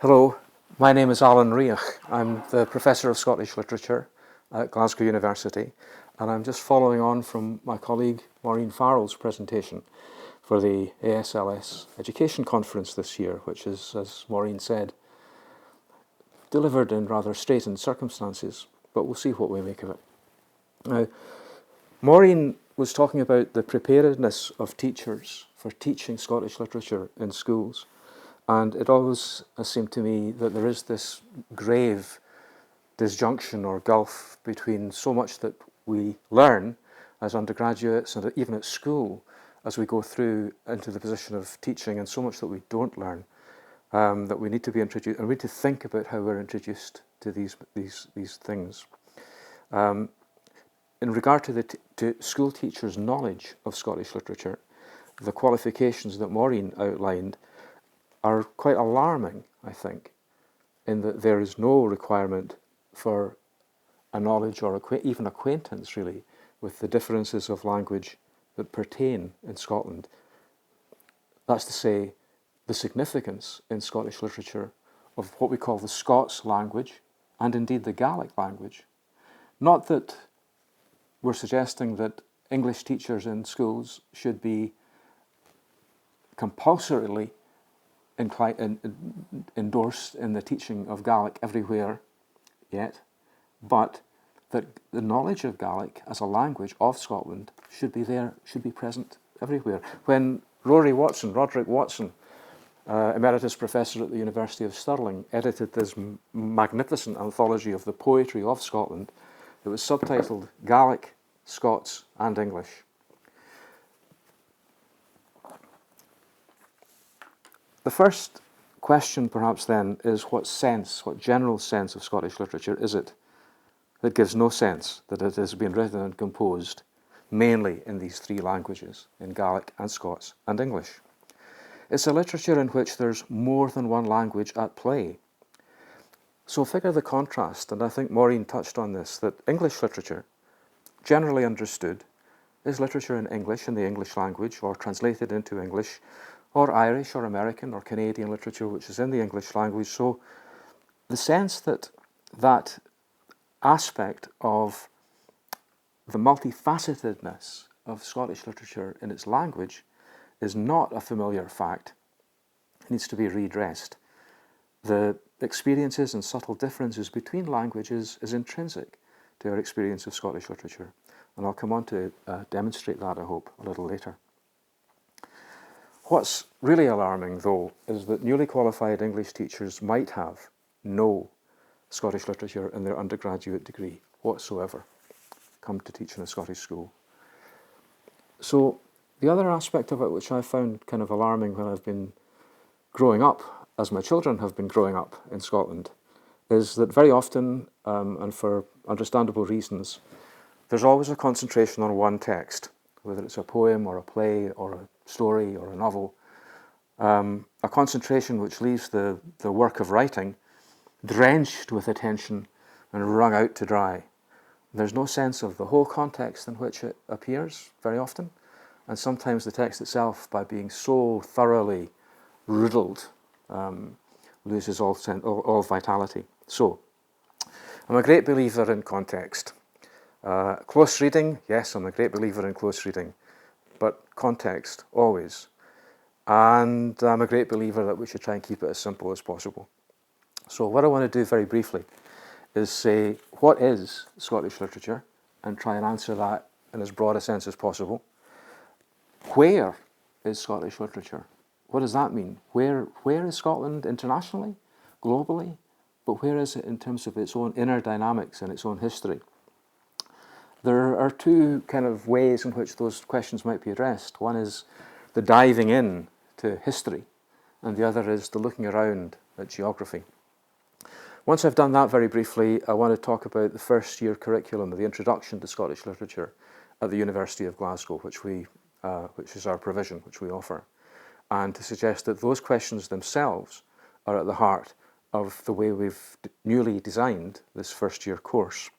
Hello, my name is Alan Riach. I'm the Professor of Scottish Literature at Glasgow University, and I'm just following on from my colleague Maureen Farrell's presentation for the ASLS Education Conference this year, which is, as Maureen said, delivered in rather straitened circumstances, but we'll see what we make of it. Now, Maureen was talking about the preparedness of teachers for teaching Scottish literature in schools. And it always has seemed to me that there is this grave disjunction or gulf between so much that we learn as undergraduates and even at school as we go through into the position of teaching, and so much that we don't learn, that we need to be introduced, and we need to think about how we're introduced to these things. In regard to school teachers' knowledge of Scottish literature, the qualifications that Maureen outlined are quite alarming, I think, in that there is no requirement for a knowledge or even acquaintance, really, with the differences of language that pertain in Scotland. That's to say, the significance in Scottish literature of what we call the Scots language, and indeed the Gaelic language. Not that we're suggesting that English teachers in schools should be compulsorily endorsed in the teaching of Gaelic everywhere yet, but that the knowledge of Gaelic as a language of Scotland should be present everywhere. When Roderick Watson, Emeritus Professor at the University of Stirling, edited this magnificent anthology of the poetry of Scotland, it was subtitled Gaelic, Scots and English. The first question, perhaps then, is what general sense of Scottish literature is it that gives no sense that it has been written and composed mainly in these three languages, in Gaelic and Scots and English? It's a literature in which there's more than one language at play. So figure the contrast, and I think Maureen touched on this, that English literature, generally understood, is literature in English, in the English language, or translated into English, or Irish or American or Canadian literature which is in the English language. So the sense that that aspect of the multifacetedness of Scottish literature in its language is not a familiar fact. It needs to be redressed. The experiences and subtle differences between languages is intrinsic to our experience of Scottish literature. And I'll come on to demonstrate that, I hope, a little later. What's really alarming, though, is that newly qualified English teachers might have no Scottish literature in their undergraduate degree whatsoever, come to teach in a Scottish school. So the other aspect of it, which I found kind of alarming when I've been growing up, as my children have been growing up in Scotland, is that very often, and for understandable reasons, there's always a concentration on one text, whether it's a poem or a play or a story or a novel, a concentration which leaves the work of writing drenched with attention and wrung out to dry. There's no sense of the whole context in which it appears very often, and sometimes the text itself, by being so thoroughly riddled, loses all vitality. So, I'm a great believer in context. Close reading, yes, I'm a great believer in close reading, but context, always. And I'm a great believer that we should try and keep it as simple as possible. So what I want to do very briefly is say, what is Scottish literature? And try and answer that in as broad a sense as possible. Where is Scottish literature? What does that mean? Where is Scotland internationally, globally? But where is it in terms of its own inner dynamics and its own history? There are two kind of ways in which those questions might be addressed. One is the diving in to history, and the other is the looking around at geography. Once I've done that very briefly, I want to talk about the first year curriculum, the introduction to Scottish literature at the University of Glasgow, which is our provision, which we offer, and to suggest that those questions themselves are at the heart of the way we've newly designed this first year course.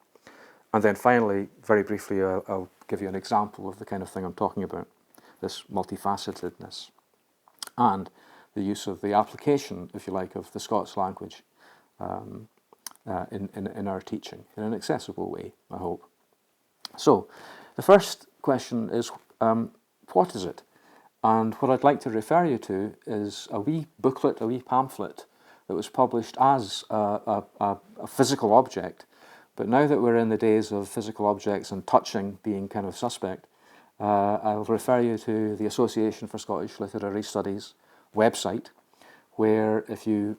And then finally, very briefly, I'll give you an example of the kind of thing I'm talking about, this multifacetedness, and the use of the application, if you like, of the Scots language in our teaching in an accessible way, I hope. So, the first question is, what is it? And what I'd like to refer you to is a wee booklet, a wee pamphlet that was published as a physical object. But now that we're in the days of physical objects and touching being kind of suspect, I'll refer you to the Association for Scottish Literary Studies website, where if you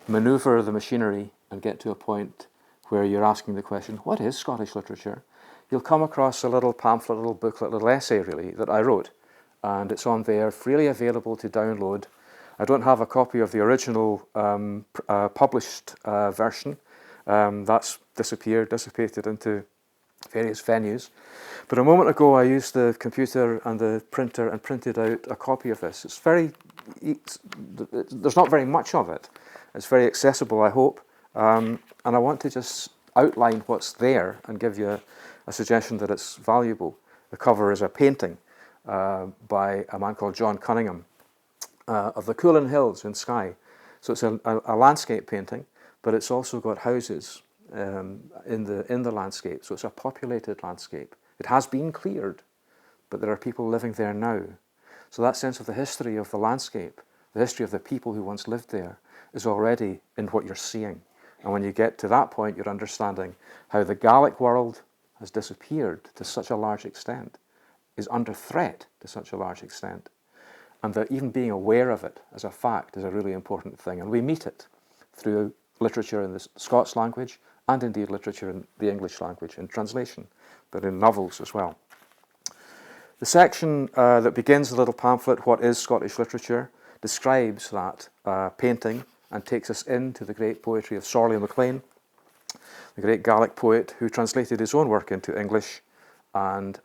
manoeuvre the machinery and get to a point where you're asking the question, what is Scottish literature? You'll come across a little pamphlet, a little booklet, a little essay really, that I wrote. And it's on there, freely available to download. I don't have a copy of the original published version. That's dissipated into various venues. But a moment ago I used the computer and the printer and printed out a copy of this. There's not very much of it. It's very accessible, I hope. And I want to just outline what's there and give you a suggestion that it's valuable. The cover is a painting by a man called John Cunningham of the Coolin Hills in Skye. So it's a landscape painting, but it's also got houses in the landscape. So it's a populated landscape. It has been cleared, but there are people living there now. So that sense of the history of the landscape, the history of the people who once lived there, is already in what you're seeing. And when you get to that point, you're understanding how the Gaelic world has disappeared to such a large extent, is under threat to such a large extent, and that even being aware of it as a fact is a really important thing. And we meet it through literature in the Scots language, and indeed literature in the English language in translation, but in novels as well. The section that begins the little pamphlet, What is Scottish Literature?, describes that painting and takes us into the great poetry of Sorley MacLean, the great Gaelic poet who translated his own work into English and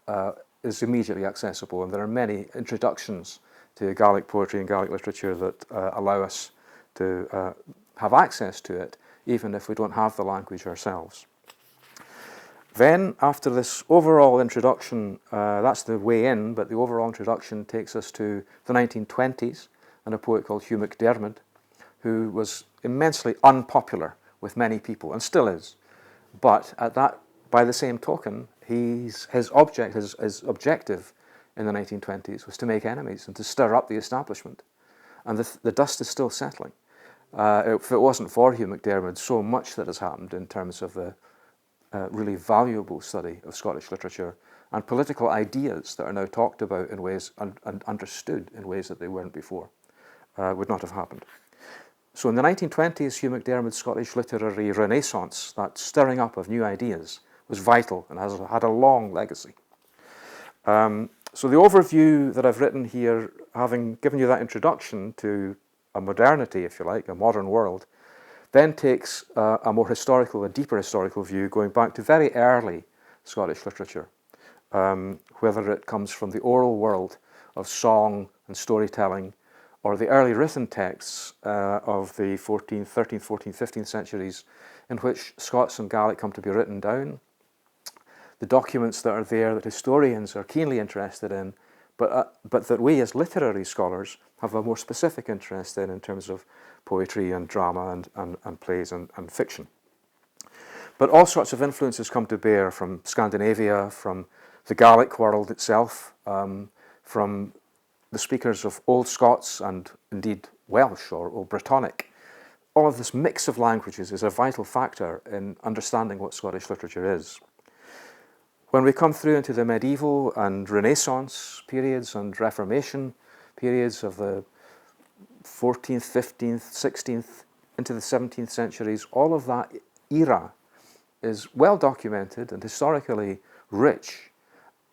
is immediately accessible. And there are many introductions to Gaelic poetry and Gaelic literature that allow us to have access to it, even if we don't have the language ourselves. Then, after this overall introduction, that's the way in, but the overall introduction takes us to the 1920s and a poet called Hugh Mcdermott, who was immensely unpopular with many people, and still is. But by the same token, his objective in the 1920s was to make enemies and to stir up the establishment. And the dust is still settling. If it wasn't for Hugh Mcdermott, so much that has happened in terms of the really valuable study of Scottish literature and political ideas that are now talked about in ways and understood in ways that they weren't before, would not have happened. So in the 1920s, Hugh Mcdermott's Scottish literary renaissance, that stirring up of new ideas, was vital and has had a long legacy. So the overview that I've written here, having given you that introduction to a modernity, if you like, a modern world, then takes a more historical, a deeper historical view, going back to very early Scottish literature, whether it comes from the oral world of song and storytelling, or the early written texts of the 13th, 14th, 15th centuries, in which Scots and Gaelic come to be written down, the documents that are there that historians are keenly interested in, but that we as literary scholars have a more specific interest in terms of poetry and drama and plays and fiction. But all sorts of influences come to bear from Scandinavia, from the Gaelic world itself, from the speakers of Old Scots and indeed Welsh or Old Brittonic. All of this mix of languages is a vital factor in understanding what Scottish literature is. When we come through into the medieval and Renaissance periods and Reformation periods of the 14th, 15th, 16th, into the 17th centuries, all of that era is well documented and historically rich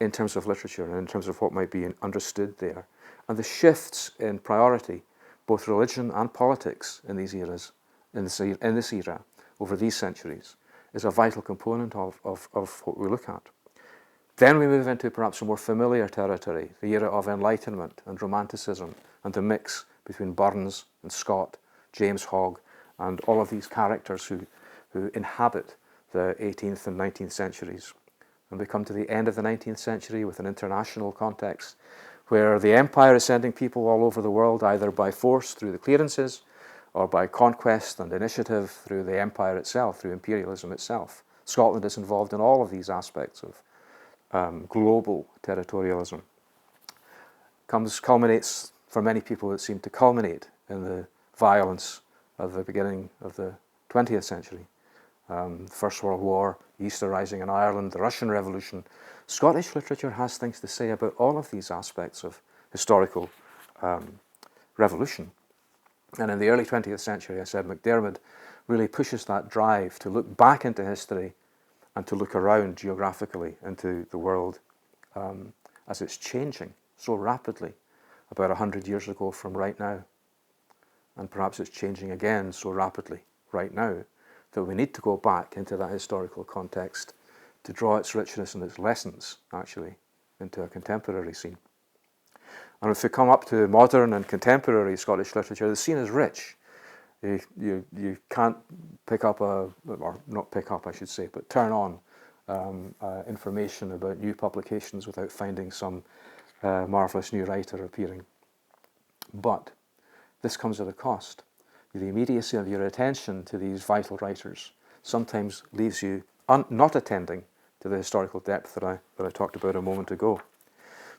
in terms of literature and in terms of what might be understood there. And the shifts in priority, both religion and politics in these eras, in this era, over these centuries, is a vital component of what we look at. Then we move into perhaps a more familiar territory, the era of Enlightenment and Romanticism, and the mix between Burns and Scott, James Hogg, and all of these characters who inhabit the 18th and 19th centuries. And we come to the end of the 19th century with an international context where the empire is sending people all over the world, either by force through the clearances, or by conquest and initiative through the empire itself, through imperialism itself. Scotland is involved in all of these aspects of global territorialism. Culminates, for many people it seemed to culminate in the violence of the beginning of the 20th century. The First World War, the Easter Rising in Ireland, the Russian Revolution. Scottish literature has things to say about all of these aspects of historical revolution. And in the early 20th century, I said, Mcdermott really pushes that drive to look back into history and to look around geographically into the world as it's changing so rapidly about 100 years ago from right now. And perhaps it's changing again so rapidly right now that we need to go back into that historical context to draw its richness and its lessons, actually, into a contemporary scene. And if we come up to modern and contemporary Scottish literature, the scene is rich. You can't pick up or not pick up, I should say, but turn on information about new publications without finding some marvellous new writer appearing. But this comes at a cost. The immediacy of your attention to these vital writers sometimes leaves you not attending to the historical depth that I talked about a moment ago.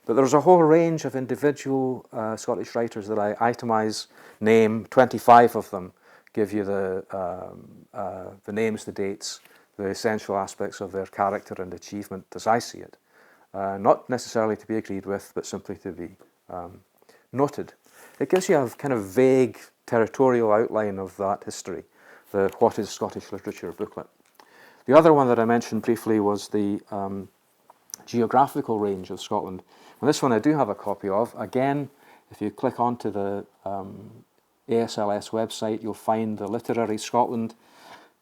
But there's a whole range of individual Scottish writers that I itemize, name 25 of them, give you the names, the dates, the essential aspects of their character and achievement as I see it. Not necessarily to be agreed with, but simply to be noted. It gives you a kind of vague territorial outline of that history, the What is Scottish Literature booklet. The other one that I mentioned briefly was the Geographical range of Scotland. And this one I do have a copy of. Again, if you click onto the ASLS website, you'll find the Literary Scotland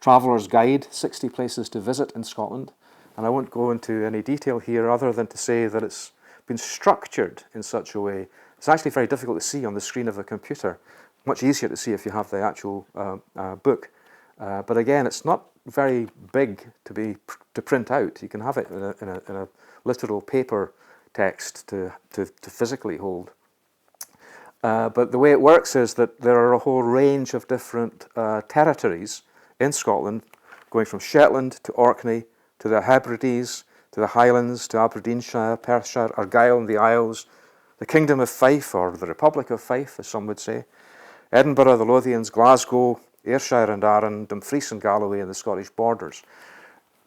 Traveller's Guide, 60 places to visit in Scotland. And I won't go into any detail here other than to say that it's been structured in such a way. It's actually very difficult to see on the screen of the computer. Much easier to see if you have the actual book. But again, it's not very big to print out. You can have it in a literal paper text to physically hold. But the way it works is that there are a whole range of different territories in Scotland, going from Shetland to Orkney, to the Hebrides, to the Highlands, to Aberdeenshire, Perthshire, Argyll and the Isles, the Kingdom of Fife, or the Republic of Fife, as some would say, Edinburgh, the Lothians, Glasgow, Ayrshire and Arran, Dumfries and Galloway, and the Scottish borders.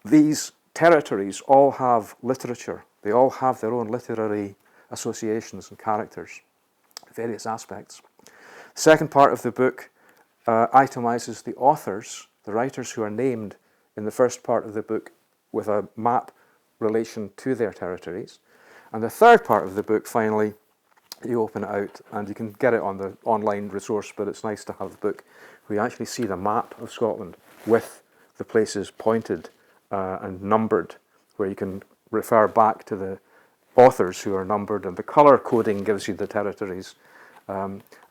These territories all have literature. They all have their own literary associations and characters, various aspects. The second part of the book itemizes the authors, the writers who are named in the first part of the book with a map relation to their territories. And the third part of the book, finally, you open it out and you can get it on the online resource, but it's nice to have the book where you actually see the map of Scotland with the places pointed and numbered, where you can refer back to the authors who are numbered, and the colour coding gives you the territories.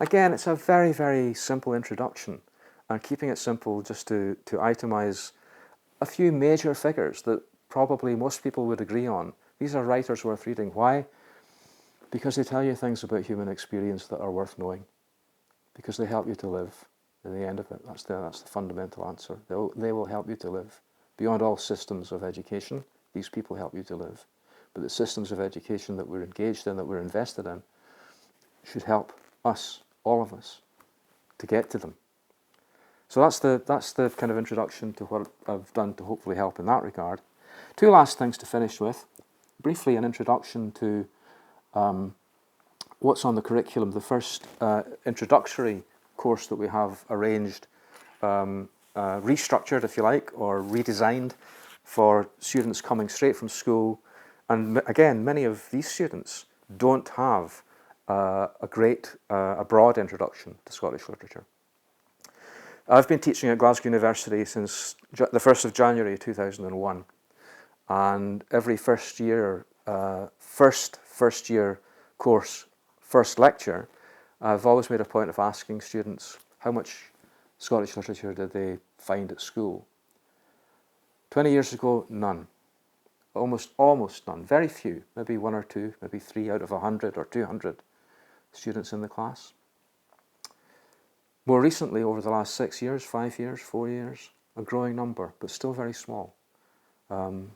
Again, it's a very, very simple introduction, and keeping it simple just to itemize a few major figures that probably most people would agree on. These are writers worth reading. Why? Because they tell you things about human experience that are worth knowing, because they help you to live. In the end of it, that's the fundamental answer. They will help you to live. Beyond all systems of education, these people help you to live. But the systems of education that we're engaged in, that we're invested in, should help us, all of us, to get to them. So that's the kind of introduction to what I've done to hopefully help in that regard. Two last things to finish with. Briefly, an introduction to what's on the curriculum. The first introductory course that we have arranged, restructured, if you like, or redesigned for students coming straight from school. And again, many of these students don't have a broad introduction to Scottish literature. I've been teaching at Glasgow University since the 1st of January 2001, and every first year course, first lecture, I've always made a point of asking students how much Scottish literature did they find at school. 20 years ago, none. almost none, very few, maybe one or two, maybe 3 out of 100 or 200 students in the class. More recently, over the last 6 years, 5 years, 4 years, a growing number, but still very small. 10,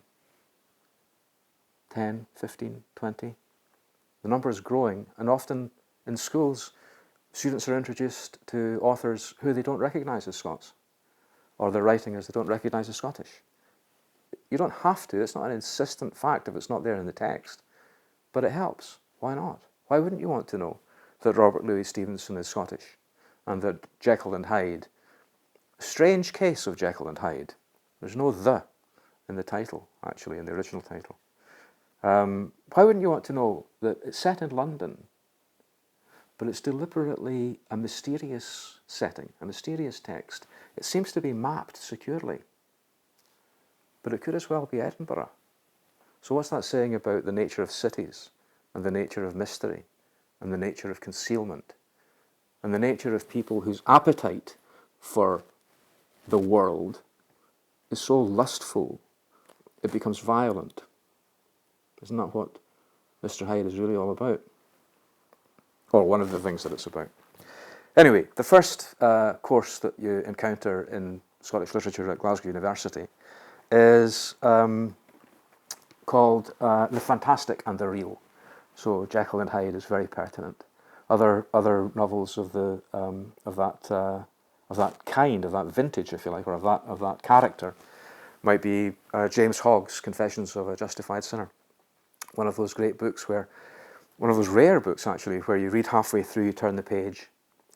15, 20. The number is growing, and often in schools, students are introduced to authors who they don't recognise as Scots, or their writing as they don't recognise as Scottish. You don't have to, it's not an insistent fact if it's not there in the text, but it helps. Why not? Why wouldn't you want to know that Robert Louis Stevenson is Scottish, and that Jekyll and Hyde, strange case of Jekyll and Hyde, there's no "the" in the title, actually, in the original title. Why wouldn't you want to know that it's set in London, but it's deliberately a mysterious setting, a mysterious text. It seems to be mapped securely, but it could as well be Edinburgh. So what's that saying about the nature of cities, and the nature of mystery, and the nature of concealment, and the nature of people whose appetite for the world is so lustful it becomes violent? Isn't that what Mr. Hyde is really all about? Or one of the things that it's about. Anyway, the first course that you encounter in Scottish literature at Glasgow University is called The Fantastic and the Real. So Jekyll and Hyde is very pertinent. Other novels of that kind, of that vintage, if you like, or of that character, might be James Hogg's Confessions of a Justified Sinner. One of those great books one of those rare books actually, where you read halfway through, you turn the page,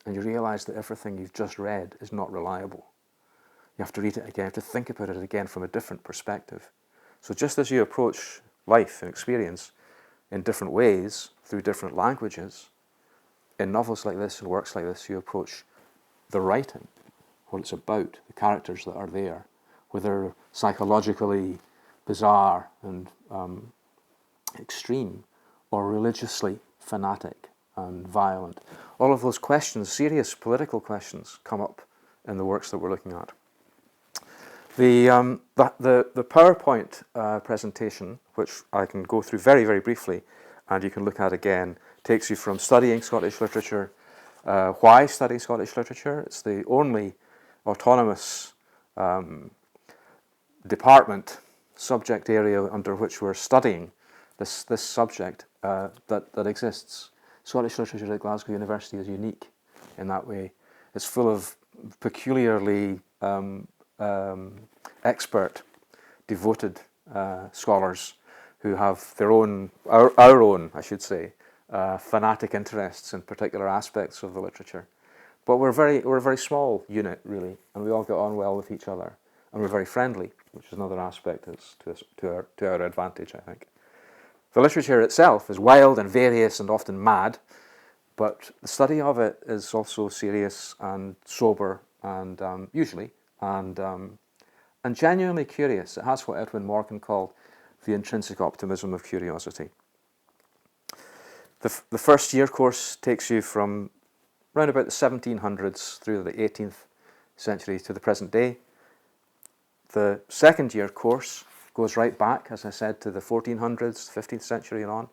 and you realise that everything you've just read is not reliable. You have to read it again, you have to think about it again from a different perspective. So just as you approach life and experience in different ways, through different languages, in novels like this and works like this, you approach the writing, what it's about, the characters that are there, whether psychologically bizarre and extreme, or religiously fanatic and violent. All of those questions, serious political questions, come up in the works that we're looking at. The PowerPoint presentation, which I can go through very, very briefly, and you can look at again, takes you from studying Scottish literature. Why studying Scottish literature? It's the only autonomous department, subject area under which we're studying this subject that exists. Scottish literature at Glasgow University is unique in that way. It's full of peculiarly expert, devoted scholars who have their own, our own, I should say, fanatic interests in particular aspects of the literature. But we're a very small unit, really, and we all get on well with each other, and we're very friendly, which is another aspect that's to our advantage, I think. The literature itself is wild and various and often mad, but the study of it is also serious and sober and usually and genuinely curious. It has what Edwin Morgan called the intrinsic optimism of curiosity. The first year course takes you from around about the 1700s through the 18th century to the present day. The second year course goes right back, as I said, to the 1400s, 15th century and on,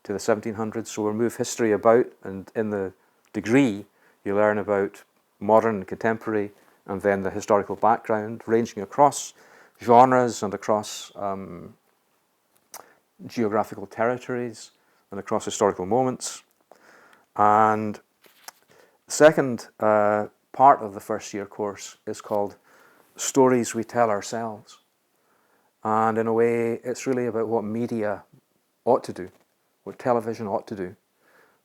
to the 1700s. So we'll move history about, and in the degree you learn about modern and contemporary, and then the historical background, ranging across genres and across geographical territories and across historical moments. And the second part of the first year course is called Stories We Tell Ourselves. And in a way, it's really about what media ought to do, what television ought to do,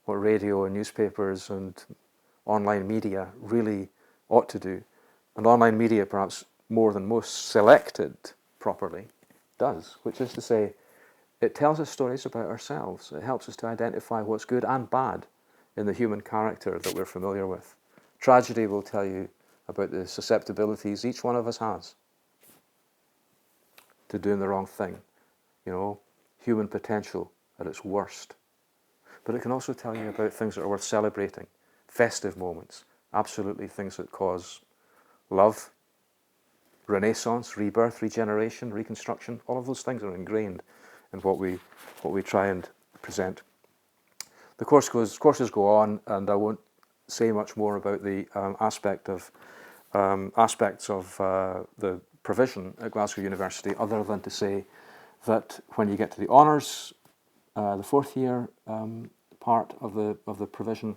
what radio and newspapers and online media really ought to do. And online media, perhaps more than most selected properly, does, which is to say, it tells us stories about ourselves. It helps us to identify what's good and bad in the human character that we're familiar with. Tragedy will tell you about the susceptibilities each one of us has to doing the wrong thing, human potential at its worst. But it can also tell you about things that are worth celebrating, festive moments, absolutely things that cause love, renaissance, rebirth, regeneration, reconstruction. All of those things are ingrained in what we try and present. The courses go on, and I won't say much more about the aspects of the provision at Glasgow University, other than to say that when you get to the honours, the fourth year part of the provision,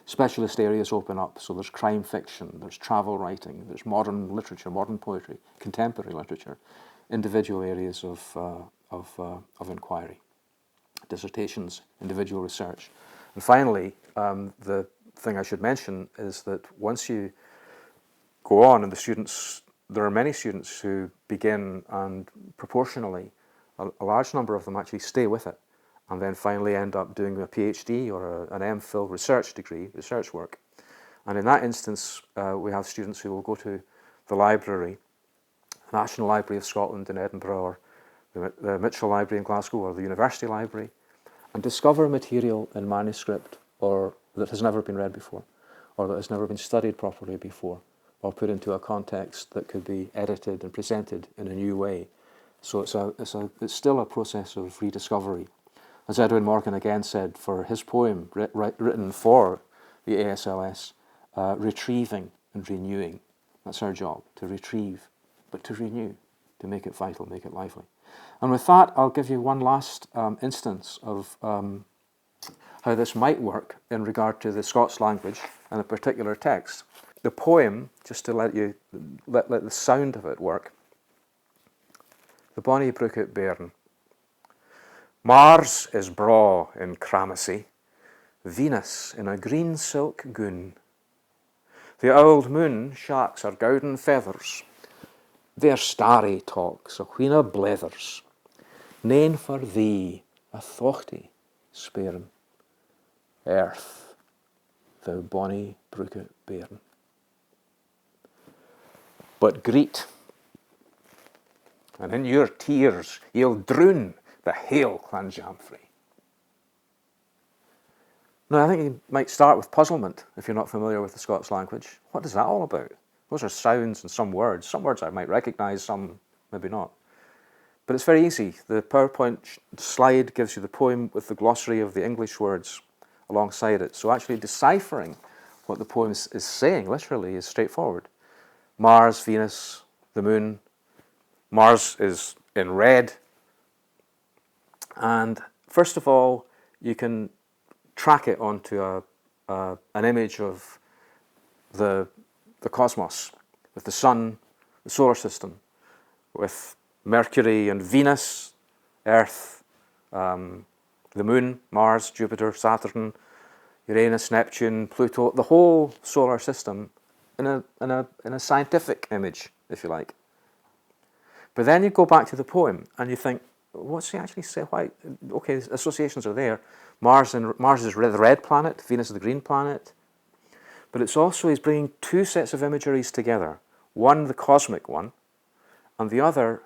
specialist areas open up. So there's crime fiction, there's travel writing, there's modern literature, modern poetry, contemporary literature, individual areas of inquiry, dissertations, individual research. And finally, the thing I should mention is that once you go on, and there are many students who begin, and proportionally, a large number of them actually stay with it, and then finally end up doing a PhD or an MPhil research degree, research work. And in that instance, we have students who will go to the library, the National Library of Scotland in Edinburgh, or the Mitchell Library in Glasgow, or the University Library, and discover material in manuscript or that has never been read before, or that has never been studied properly before, or put into a context that could be edited and presented in a new way. So it's still a process of rediscovery. As Edwin Morgan again said for his poem written for the ASLS, retrieving and renewing. That's our job, to retrieve, but to renew, to make it vital, make it lively. And with that, I'll give you one last instance of how this might work in regard to the Scots language and a particular text. The poem, just to let the sound of it work. The bonny brook at Bairn. Mars is braw in cramacy, Venus in a green silk goon. The old moon shacks her gowden feathers, their starry talks a wheen o' blethers. Nane for thee a thochty spairn. Earth, thou bonny brook at Bairn. But greet, and in your tears ye'll droon the hale Clanjamfrey. Now, I think you might start with puzzlement if you're not familiar with the Scots language. What is that all about? Those are sounds and some words. Some words I might recognise, some maybe not. But it's very easy. The PowerPoint slide gives you the poem with the glossary of the English words alongside it. So actually deciphering what the poem is saying, literally, is straightforward. Mars, Venus, the moon. Mars is in red. And first of all, you can track it onto an image of the cosmos, with the sun, the solar system, with Mercury and Venus, Earth, the moon, Mars, Jupiter, Saturn, Uranus, Neptune, Pluto, the whole solar system in a scientific image, if you like. But then you go back to the poem and you think, what's he actually say? Why? Okay, associations are there. Mars is the red planet, Venus is the green planet. But it's also, he's bringing two sets of imageries together. One, the cosmic one, and the other,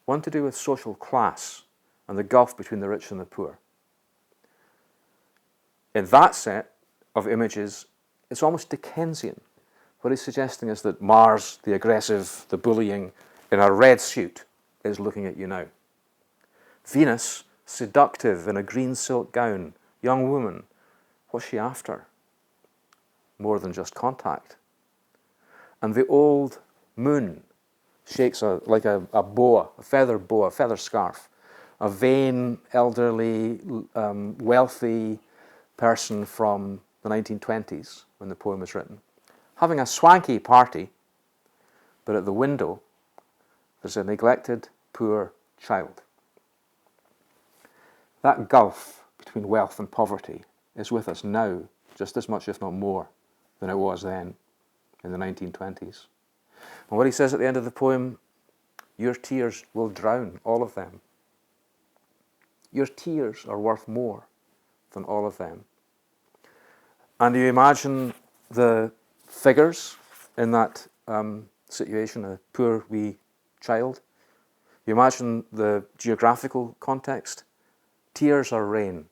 one to do with social class and the gulf between the rich and the poor. In that set of images, it's almost Dickensian. What he's suggesting is that Mars, the aggressive, the bullying, in a red suit, is looking at you now. Venus, seductive in a green silk gown, young woman, what's she after? More than just contact. And the old moon shakes like a boa, a feather scarf, a vain, elderly, wealthy person from the 1920s when the poem was written, having a swanky party, but at the window there's a neglected, poor child. That gulf between wealth and poverty is with us now, just as much, if not more, than it was then in the 1920s. And what he says at the end of the poem, your tears will drown all of them. Your tears are worth more than all of them. And you imagine the figures in that situation, a poor wee child. You imagine the geographical context. Tears are rain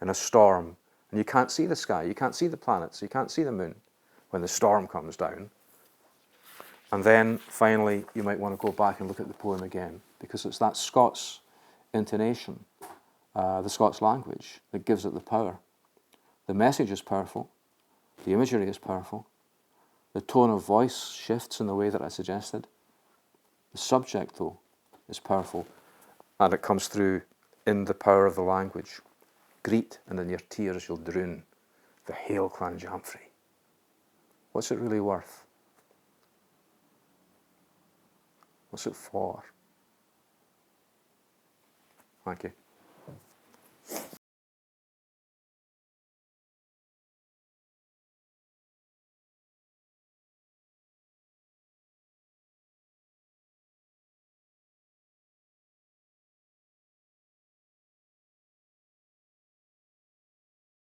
in a storm, and you can't see the sky, you can't see the planets, you can't see the moon when the storm comes down. And then, finally, you might want to go back and look at the poem again, because it's that Scots intonation, the Scots language, that gives it the power. The message is powerful. The imagery is powerful. The tone of voice shifts in the way that I suggested. The subject, though, is powerful, and it comes through in the power of the language. Greet, and in your tears you'll droon, the hail clan Jamfrey. What's it really worth? What's it for? Thank you.